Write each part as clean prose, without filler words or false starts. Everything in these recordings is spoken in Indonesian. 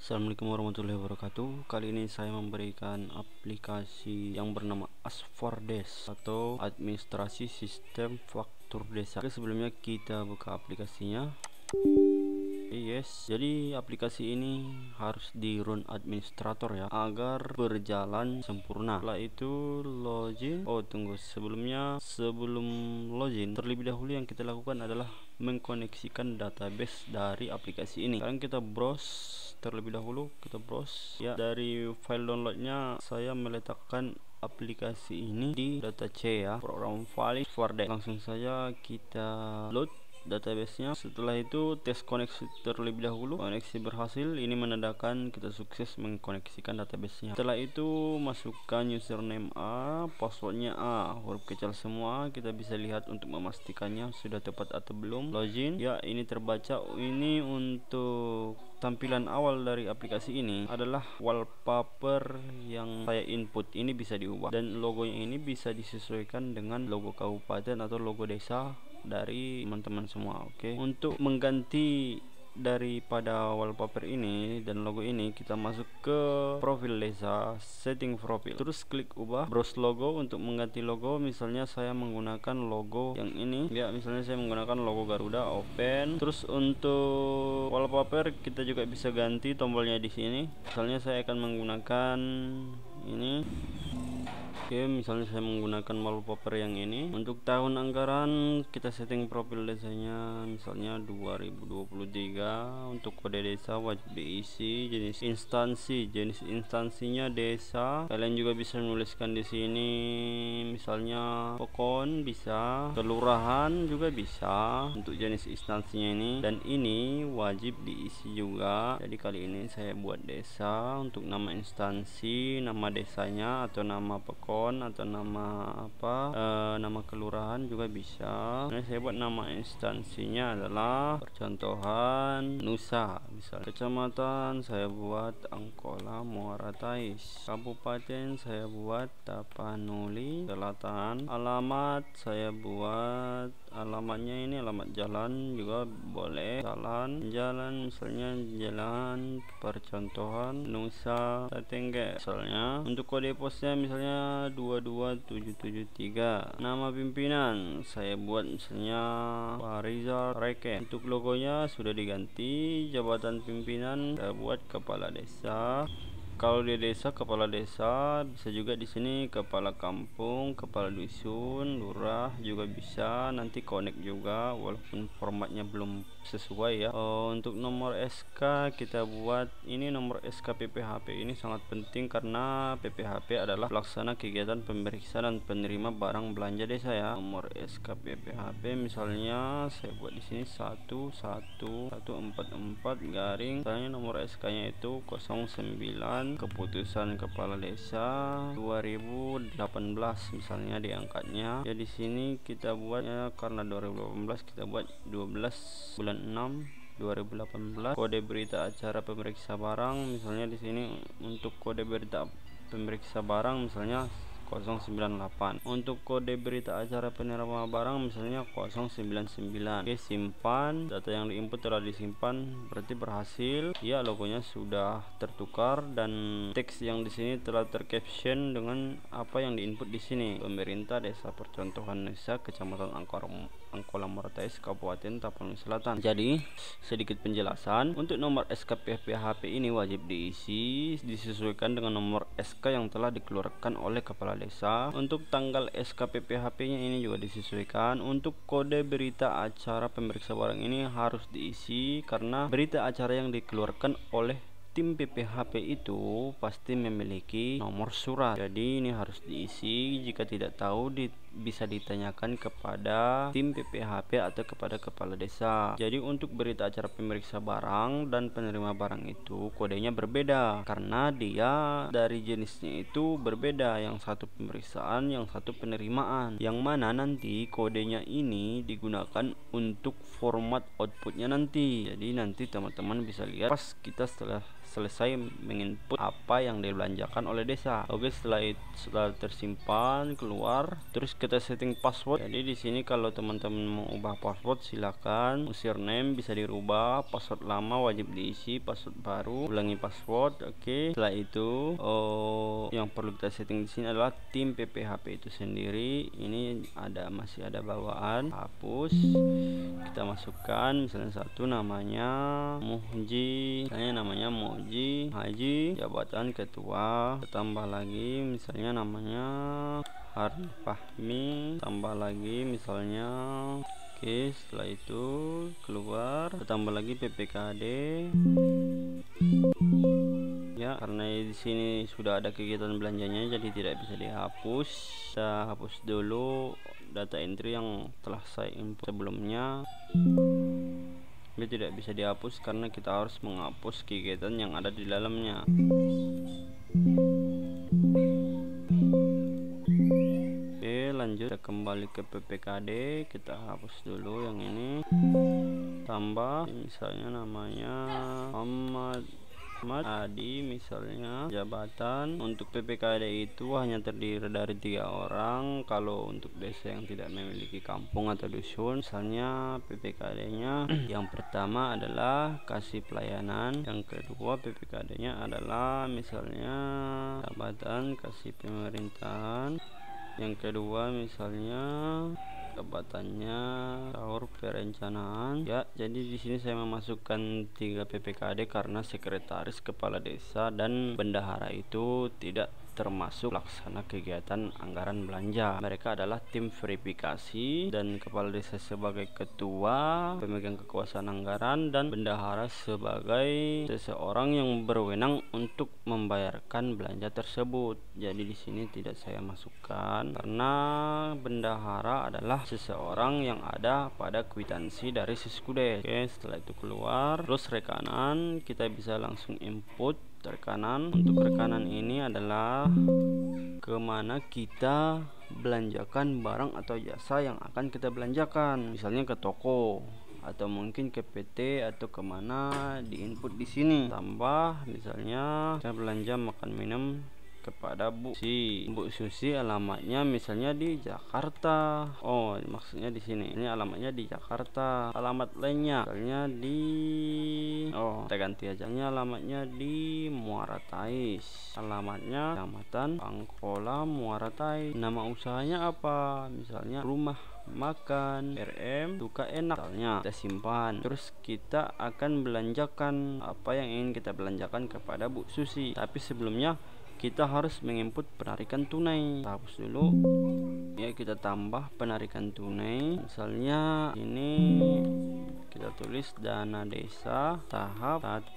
Assalamualaikum warahmatullahi wabarakatuh. Kali ini saya memberikan aplikasi yang bernama Asfordes atau administrasi sistem faktur desa. Oke, sebelumnya kita buka aplikasinya. Jadi aplikasi ini harus di run administrator ya, agar berjalan sempurna. Setelah itu login. Sebelum login, terlebih dahulu yang kita lakukan adalah mengkoneksikan database dari aplikasi ini. Sekarang kita browse terlebih dahulu, ya. Dari file downloadnya saya meletakkan aplikasi ini di data C ya, program file Asfordes. Langsung saja kita load database-nya. Setelah itu tes koneksi terlebih dahulu. Koneksi berhasil, ini menandakan kita sukses mengkoneksikan database-nya. Setelah itu masukkan username A, passwordnya A, huruf kecil semua. Kita bisa lihat untuk memastikannya sudah tepat atau belum. Login ya, ini terbaca. Ini untuk tampilan awal dari aplikasi ini adalah wallpaper yang saya input. Ini bisa diubah dan logonya ini bisa disesuaikan dengan logo kabupaten atau logo desa dari teman-teman semua. Oke, untuk mengganti daripada wallpaper ini dan logo ini, kita masuk ke profil desa, setting profil, terus klik ubah, browse logo. Untuk mengganti logo, misalnya saya menggunakan logo yang ini ya, misalnya saya menggunakan logo Garuda. Open. Terus untuk wallpaper kita juga bisa ganti tombolnya di sini. Misalnya saya akan menggunakan ini. Oke, misalnya saya menggunakan wallpaper yang ini. Untuk tahun anggaran kita setting profil desanya misalnya 2023. Untuk kode desa wajib diisi. Jenis instansinya desa. Kalian juga bisa menuliskan di sini misalnya pokon bisa, kelurahan juga bisa untuk jenis instansinya ini, dan ini wajib diisi juga. Jadi kali ini saya buat desa. Untuk nama instansi, nama desanya atau nama pokon atau nama nama kelurahan juga bisa. Nah, saya buat nama instansinya adalah percontohan Nusa, misal. Kecamatan saya buat Angkola Muara Tais. Kabupaten saya buat Tapanuli Selatan. Alamat saya buat, alamatnya ini alamat jalan juga boleh. Jalan misalnya jalan percontohan Nusa Tatengge misalnya. Untuk kode posnya misalnya 22773. Nama pimpinan saya buat misalnya Farizal Reken. Untuk logonya sudah diganti. Jabatan pimpinan saya buat kepala desa. Kalau di desa kepala desa, bisa juga di sini kepala kampung, kepala dusun, lurah juga bisa. Nanti connect juga walaupun formatnya belum sesuai ya. Untuk nomor SK kita buat ini nomor SK PPHP. Ini sangat penting karena PPHP adalah pelaksana kegiatan pemeriksaan dan penerima barang belanja desa ya. Nomor SK PPHP misalnya saya buat di sini 11144 garing. Misalnya nomor SK-nya itu 09 keputusan kepala desa 2018 misalnya diangkatnya ya. Di sini kita buatnya karena 2018 kita buat 12 bulan 6 2018. Kode berita acara pemeriksa barang misalnya di sini untuk kode berita pemeriksa barang misalnya 098. Untuk kode berita acara penerima barang misalnya 099. Oke, simpan. Data yang diinput telah disimpan, berarti berhasil. Ya, logonya sudah tertukar dan teks yang di sini telah tercaption dengan apa yang diinput di sini. Pemerintah Desa Percontohan Desa Kecamatan Angkola Muara Tais Kabupaten Tapanuli Selatan. Jadi sedikit penjelasan. Untuk nomor SK PPHP ini wajib diisi disesuaikan dengan nomor SK yang telah dikeluarkan oleh kepala desa. Untuk tanggal SK PPHP nya ini juga disesuaikan. Untuk kode berita acara pemeriksa barang ini harus diisi karena berita acara yang dikeluarkan oleh tim PPHP itu pasti memiliki nomor surat. Jadi ini harus diisi. Jika tidak tahu bisa ditanyakan kepada tim PPHP atau kepada kepala desa. Jadi untuk berita acara pemeriksa barang dan penerima barang itu kodenya berbeda karena dia dari jenisnya itu berbeda. Yang satu pemeriksaan, yang satu penerimaan. Yang mana nanti kodenya ini digunakan untuk format outputnya nanti. Jadi nanti teman-teman bisa lihat pas kita setelah selesai menginput apa yang dibelanjakan oleh desa. Oke, setelah tersimpan keluar, terus kita setting password. Jadi di sini kalau teman-teman mau ubah password silakan. Username bisa dirubah, password lama wajib diisi, password baru ulangi password. Oke. Setelah itu yang perlu kita setting di sini adalah tim PPHP itu sendiri. Ini masih ada bawaan, hapus. Kita masukkan misalnya satu namanya Muhji, Haji, jabatan ketua. Tambah lagi misalnya namanya Harun Fahmi, tambah lagi misalnya. Oke, setelah itu keluar, tambah lagi PPKD. Ya, karena di sini sudah ada kegiatan belanjanya jadi tidak bisa dihapus. Kita hapus dulu data entry yang telah saya input sebelumnya. Ini tidak bisa dihapus karena kita harus menghapus kegiatan yang ada di dalamnya. Oke, lanjut kita kembali ke PPKD, kita hapus dulu yang ini. Tambah misalnya namanya Muhammad Adi misalnya. Jabatan untuk PPKD itu hanya terdiri dari 3 orang. Kalau untuk desa yang tidak memiliki kampung atau dusun, misalnya PPKD nya yang pertama adalah kasih pelayanan, yang kedua PPKD nya adalah misalnya jabatan kasih pemerintahan, yang kedua misalnya jabatannya sahur perencanaan. Ya, jadi di sini saya memasukkan 3 PPKD karena sekretaris kepala desa dan bendahara itu tidak termasuk pelaksana kegiatan anggaran belanja. Mereka adalah tim verifikasi dan kepala desa sebagai ketua pemegang kekuasaan anggaran dan bendahara sebagai seseorang yang berwenang untuk membayarkan belanja tersebut. Jadi di sini tidak saya masukkan karena bendahara adalah seseorang yang ada pada kwitansi dari Siskudes. Oke, setelah itu keluar, terus rekanan kita bisa langsung input rekanan. Untuk rekanan ini adalah kemana kita belanjakan barang atau jasa yang akan kita belanjakan, misalnya ke toko atau mungkin ke PT atau kemana, di input di sini. Tambah misalnya kita belanja makan minum kepada Bu Susi, alamatnya misalnya di Jakarta. Oh, maksudnya di sini ini alamatnya di Jakarta. Alamat lainnya misalnya di kita ganti aja, ini alamatnya di Muara Tais. Alamatnya Kecamatan Pangkola Muara Tais. Nama usahanya apa? Misalnya Rumah Makan RM Suka Enak. Misalnya kita simpan. Terus kita akan belanjakan apa yang ingin kita belanjakan kepada Bu Susi. Tapi sebelumnya kita harus menginput penarikan tunai. Kita hapus dulu. Ya, kita tambah penarikan tunai. Misalnya ini kita tulis dana desa tahap 1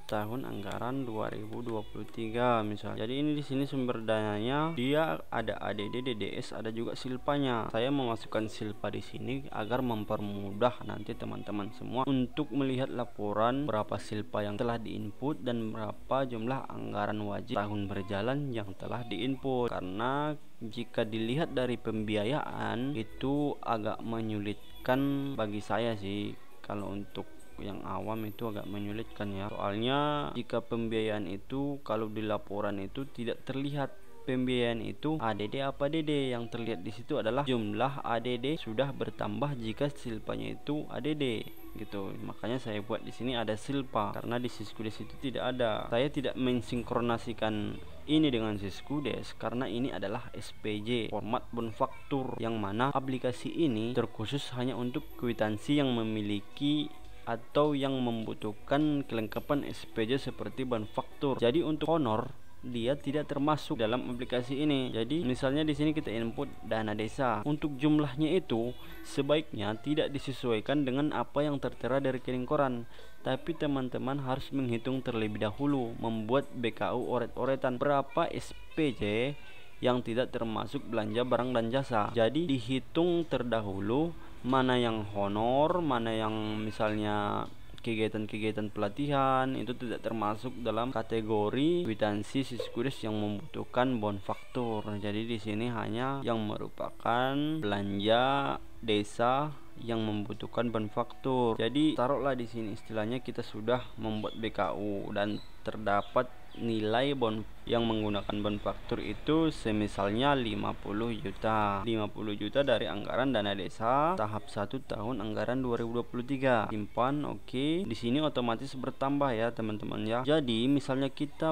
tahun anggaran 2023 misalnya. Jadi ini di sini sumber dananya dia ada ADD, DDS, ada juga silpanya. Saya memasukkan silpa di sini agar mempermudah nanti teman-teman semua untuk melihat laporan berapa silpa yang telah diinput dan berapa jumlah anggaran wajib tahun berjalan yang telah diinput. Karena jika dilihat dari pembiayaan itu agak menyulitkan bagi saya sih. Kalau untuk yang awam itu agak menyulitkan ya. Soalnya jika pembiayaan itu kalau di laporan itu tidak terlihat pembiayaan itu ADD apa DD. Yang terlihat di situ adalah jumlah ADD sudah bertambah jika silpanya itu ADD gitu. Makanya saya buat di sini ada silpa karena di Siskudes itu tidak ada. Saya tidak mensinkronasikan ini dengan Siskudes karena ini adalah SPJ, format bonfaktur, yang mana aplikasi ini terkhusus hanya untuk kwitansi yang memiliki atau yang membutuhkan kelengkapan SPJ seperti bonfaktur. Jadi untuk honor dia tidak termasuk dalam aplikasi ini. Jadi misalnya di sini kita input dana desa. Untuk jumlahnya itu sebaiknya tidak disesuaikan dengan apa yang tertera dari rekening koran. Tapi teman-teman harus menghitung terlebih dahulu, membuat BKU oret-oretan berapa SPJ yang tidak termasuk belanja barang dan jasa. Jadi dihitung terdahulu mana yang honor, mana yang misalnya kegiatan-kegiatan pelatihan itu tidak termasuk dalam kategori kwitansi Siskudes yang membutuhkan bonfaktur. Jadi di sini hanya yang merupakan belanja desa yang membutuhkan benfaktur. Jadi taruhlah di sini istilahnya kita sudah membuat BKU dan terdapat nilai bon yang menggunakan benfaktur itu semisalnya 50 juta. 50 juta dari anggaran dana desa tahap 1 tahun anggaran 2023. Simpan, oke. Di sini otomatis bertambah ya teman-teman ya. Jadi misalnya kita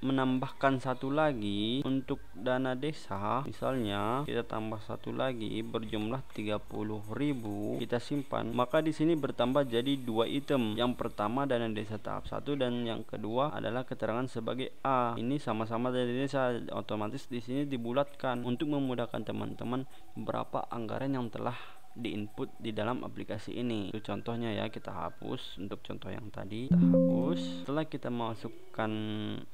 menambahkan satu lagi untuk dana desa, misalnya kita tambah satu lagi berjumlah 30.000, kita simpan, maka di sini bertambah jadi 2 item. Yang pertama dana desa tahap 1 dan yang kedua adalah keterangan sebagai A. Ini sama-sama dana desa, otomatis di sini dibulatkan untuk memudahkan teman-teman berapa anggaran yang telah diinput di dalam aplikasi ini. Itu contohnya ya, kita hapus untuk contoh yang tadi, kita hapus. Setelah kita masukkan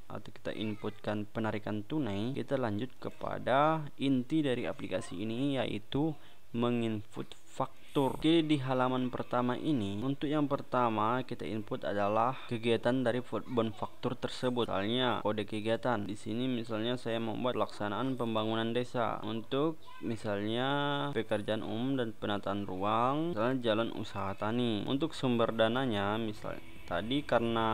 atau kita inputkan penarikan tunai, kita lanjut kepada inti dari aplikasi ini, yaitu menginput faktur. Oke, di halaman pertama ini untuk yang pertama kita input adalah kegiatan dari benfaktur tersebut. Misalnya kode kegiatan. Di sini misalnya saya membuat pelaksanaan pembangunan desa untuk misalnya pekerjaan umum dan penataan ruang, misalnya jalan usaha tani. Untuk sumber dananya misalnya tadi karena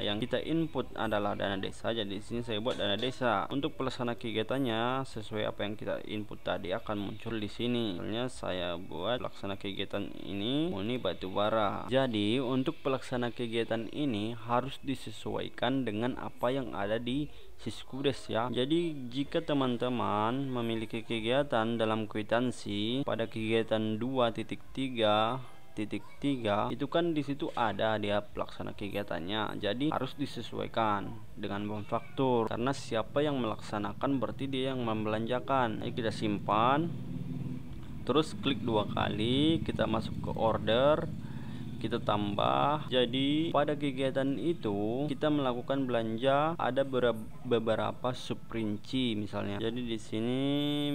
yang kita input adalah dana desa, jadi di sini saya buat dana desa. Untuk pelaksana kegiatannya sesuai apa yang kita input tadi akan muncul di sini. Misalnya saya buat pelaksana kegiatan ini murni batubara. Jadi untuk pelaksana kegiatan ini harus disesuaikan dengan apa yang ada di Siskudes ya. Jadi jika teman-teman memiliki kegiatan dalam kwitansi pada kegiatan 2.3 itu kan di situ ada dia pelaksana kegiatannya, jadi harus disesuaikan dengan benfaktur karena siapa yang melaksanakan berarti dia yang membelanjakan. Ayo kita simpan, terus klik 2 kali, kita masuk ke order, kita tambah. Jadi pada kegiatan itu kita melakukan belanja ada beberapa subrinci misalnya. Jadi di sini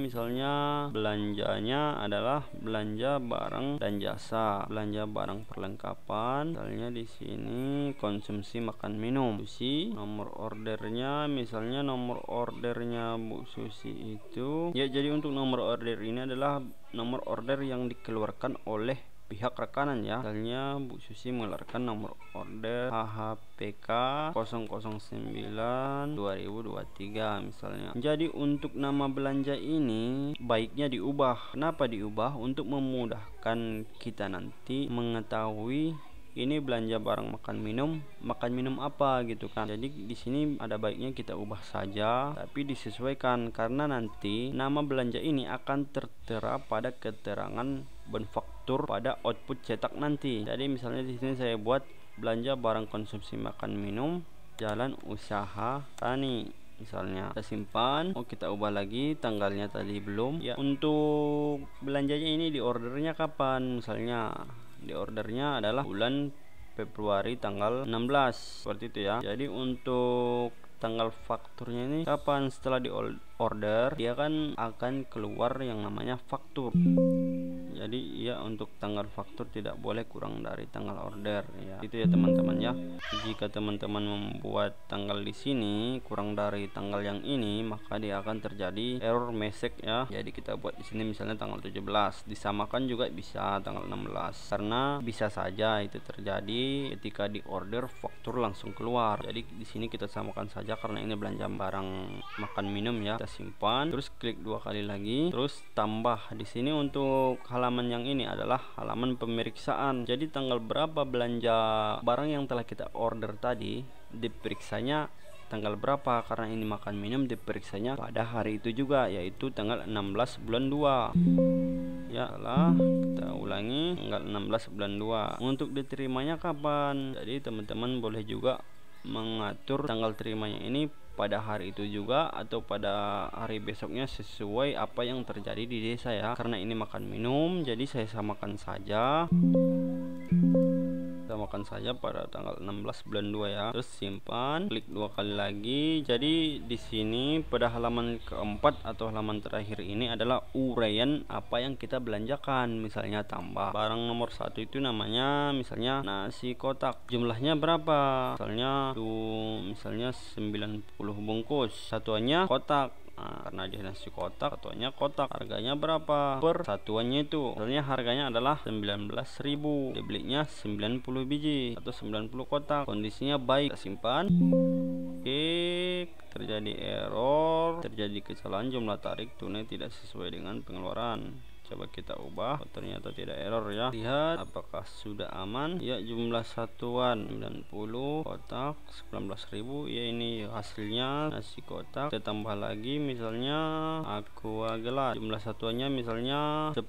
misalnya belanjanya adalah belanja barang dan jasa, belanja barang perlengkapan. Misalnya di sini konsumsi makan minum. Susi, nomor ordernya misalnya nomor ordernya Bu Susi itu ya. Jadi untuk nomor order ini adalah nomor order yang dikeluarkan oleh pihak rekanan ya. Misalnya Bu Susi mengeluarkan nomor order HHPK 009 2023 misalnya. Jadi untuk nama belanja ini baiknya diubah. Kenapa diubah? Untuk memudahkan kita nanti mengetahui ini belanja barang makan minum apa gitu kan. Jadi di sini ada baiknya kita ubah saja tapi disesuaikan karena nanti nama belanja ini akan tertera pada keterangan benfaktur pada output cetak nanti. Jadi misalnya di sini saya buat belanja barang konsumsi makan minum jalan usaha tani misalnya. Kita simpan, kita ubah lagi tanggalnya tadi belum ya. Untuk belanjanya ini di ordernya kapan, misalnya di ordernya adalah bulan Februari tanggal 16 seperti itu ya. Jadi untuk tanggal fakturnya ini kapan, setelah di order dia kan akan keluar yang namanya faktur. Jadi ya untuk tanggal faktur tidak boleh kurang dari tanggal order ya. Itu ya teman-teman ya. Jika teman-teman membuat tanggal di sini kurang dari tanggal yang ini, maka dia akan terjadi error message ya. Jadi kita buat di sini misalnya tanggal 17, disamakan juga bisa tanggal 16 karena bisa saja itu terjadi ketika di order faktur langsung keluar. Jadi di sini kita samakan saja karena ini belanja barang makan minum ya. Kita simpan, terus klik 2 kali lagi, terus tambah. Di sini untuk halaman yang ini adalah halaman pemeriksaan. Jadi tanggal berapa belanja barang yang telah kita order tadi, diperiksanya tanggal berapa, karena ini makan minum diperiksanya pada hari itu juga, yaitu tanggal 16 bulan 2 ya. Salah, kita ulangi, tanggal 16 bulan 2. Untuk diterimanya kapan, jadi teman-teman boleh juga mengatur tanggal terimanya ini pada hari itu juga atau pada hari besoknya sesuai apa yang terjadi di desa ya. Karena ini makan minum, jadi saya samakan saja pada tanggal 16 bulan 2 ya. Terus simpan, klik 2 kali lagi. Jadi di sini pada halaman keempat atau halaman terakhir ini adalah uraian apa yang kita belanjakan. Misalnya tambah barang nomor 1 itu namanya misalnya nasi kotak, jumlahnya berapa, misalnya 90 bungkus, satuannya kotak. karena dia nasi kotak, satuannya kotak. Harganya berapa per satuannya itu? Misalnya harganya adalah 19.000, dibelinya 90 biji atau 90 kotak. Kondisinya baik, kita simpan. Oke, terjadi error, terjadi kesalahan jumlah tarik tunai tidak sesuai dengan pengeluaran. Coba kita ubah. Oh, ternyata tidak error ya. Lihat apakah sudah aman. Ya, jumlah satuan 90 kotak 19.000. Ya, ini hasilnya nasi kotak. Kita tambah lagi misalnya aqua gelas. Jumlah satuannya misalnya 10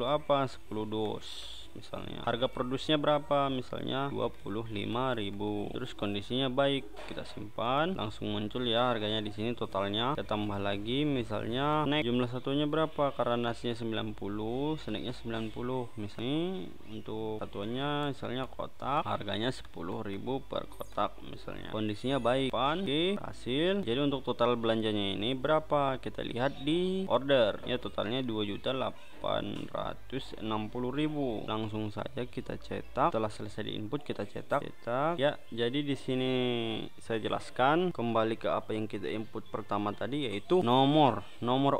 apa? 10 dos. Misalnya harga produksinya berapa, misalnya 25.000. Terus kondisinya baik, kita simpan, langsung muncul ya harganya di sini totalnya. Kita tambah lagi misalnya naik, jumlah satunya berapa, karena nasinya 90, snacknya 90. Misalnya untuk satuannya misalnya kotak, harganya 10.000 per kotak misalnya. Kondisinya baik. Oke, hasil. Jadi untuk total belanjanya ini berapa, kita lihat di order ya, totalnya 2.860.000. Langsung saja kita cetak. Setelah selesai diinput kita cetak ya. Jadi di sini saya jelaskan kembali ke apa yang kita input pertama tadi, yaitu nomor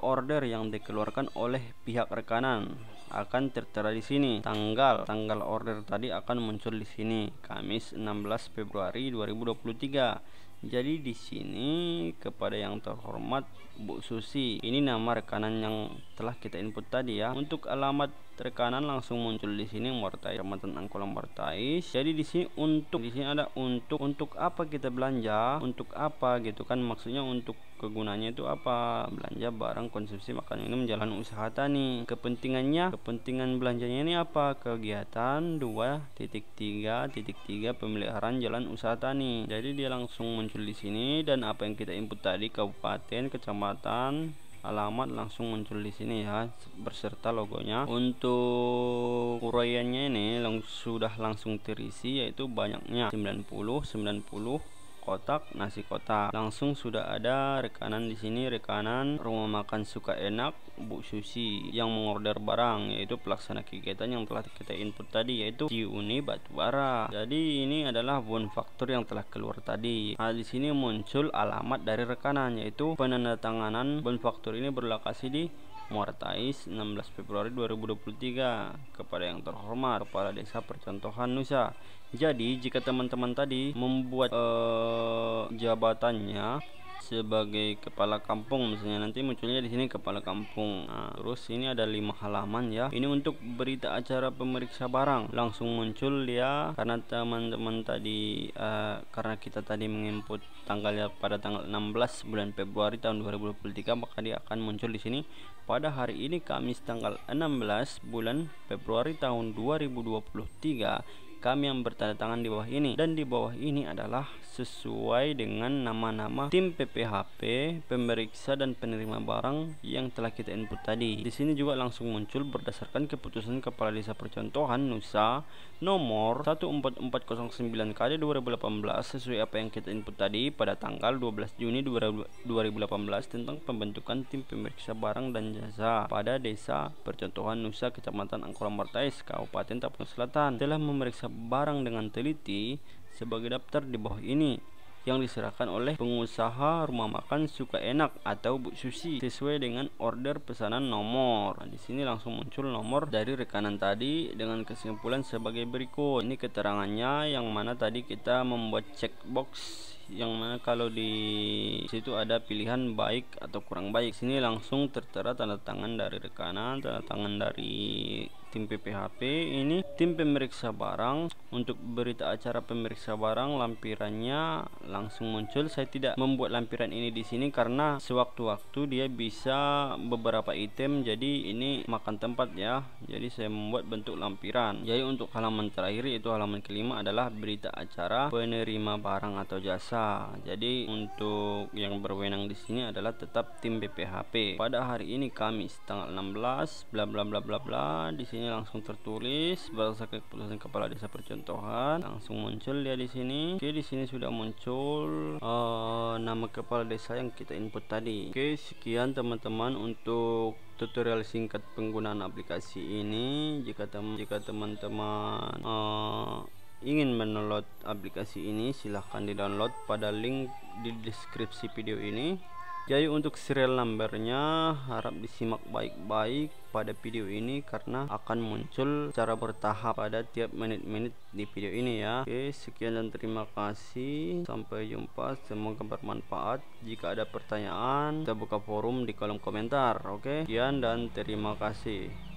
order yang dikeluarkan oleh pihak rekanan akan tertera di sini. Tanggal order tadi akan muncul di sini, Kamis 16 Februari 2023. Jadi di sini kepada yang terhormat Bu Susi, ini nama rekanan yang telah kita input tadi ya. Untuk alamat rekanan langsung muncul di sini, Mortais, Kecamatan Angkolam Mortais. Jadi di sini di sini ada untuk apa kita belanja, untuk apa gitu kan, maksudnya untuk kegunaannya itu apa, belanja barang konsumsi makan minum jalan usaha tani. Kepentingan belanjanya ini apa, kegiatan 2.3.3 pemeliharaan jalan usaha tani. Jadi dia langsung muncul di sini, dan apa yang kita input tadi, kabupaten, kecamatan, alamat langsung muncul di sini ya, berserta logonya. Untuk uraiannya ini sudah langsung terisi, yaitu banyaknya 90 kotak nasi kotak. Langsung sudah ada rekanan di sini, rekanan rumah makan Suka Enak Bu Susi yang mengorder barang, yaitu pelaksana kegiatan yang telah kita input tadi, yaitu Ciuni Batubara. Jadi ini adalah bonfaktur yang telah keluar tadi. Nah, di sini muncul alamat dari rekanan, yaitu penandatanganan bonfaktur ini berlokasi di Mortais 16 Februari 2023 kepada yang terhormat Kepala Desa Percontohan Nusa. Jadi jika teman-teman tadi membuat jabatannya sebagai kepala kampung, misalnya nanti munculnya di sini kepala kampung. Nah, terus ini ada 5 halaman ya. Ini untuk berita acara pemeriksa barang, langsung muncul ya, karena teman-teman tadi karena kita tadi menginput tanggalnya pada tanggal 16 bulan Februari tahun 2023, maka dia akan muncul di sini pada hari ini, Kamis tanggal 16 bulan Februari tahun 2023. Kami yang bertanda tangan di bawah ini, dan di bawah ini adalah sesuai dengan nama-nama tim PPHP, pemeriksa dan penerima barang yang telah kita input tadi. Di sini juga langsung muncul berdasarkan keputusan Kepala Desa Percontohan Nusa nomor 14409 KD 2018 sesuai apa yang kita input tadi pada tanggal 12 Juni 2018 tentang pembentukan tim pemeriksa barang dan jasa pada Desa Percontohan Nusa, Kecamatan Angkolam Mortais, Kabupaten Tapanuli Selatan, telah memeriksa barang dengan teliti sebagai daftar di bawah ini yang diserahkan oleh pengusaha rumah makan Suka Enak atau Bu Susi sesuai dengan order pesanan nomor. Nah, di sini langsung muncul nomor dari rekanan tadi dengan kesimpulan sebagai berikut. Ini keterangannya, yang mana tadi kita membuat checkbox, yang mana kalau di situ ada pilihan baik atau kurang baik. Sini langsung tertera tanda tangan dari rekanan, tanda tangan dari tim PPHP. Ini tim pemeriksa barang. Untuk berita acara pemeriksa barang, lampirannya langsung muncul. Saya tidak membuat lampiran ini di sini karena sewaktu-waktu dia bisa beberapa item, jadi ini makan tempat ya. Jadi saya membuat bentuk lampiran. Jadi untuk halaman terakhir, yaitu halaman kelima, adalah berita acara penerima barang atau jasa. Jadi untuk yang berwenang di sini adalah tetap tim BPHP. Pada hari ini Kamis tanggal 16 bla bla bla bla bla. Di sini langsung tertulis berdasarkan keputusan Kepala Desa Percontohan, langsung muncul dia di sini. Oke, di sini sudah muncul nama kepala desa yang kita input tadi. Oke, sekian teman-teman untuk tutorial singkat penggunaan aplikasi ini. Jika teman-teman ingin mendownload aplikasi ini, silahkan di download pada link di deskripsi video ini. Jadi untuk serial numbernya harap disimak baik-baik pada video ini karena akan muncul secara bertahap pada tiap menit-menit di video ini ya. Oke, sekian dan terima kasih. Sampai jumpa, semoga bermanfaat. Jika ada pertanyaan, kita buka forum di kolom komentar. Oke, sekian dan terima kasih.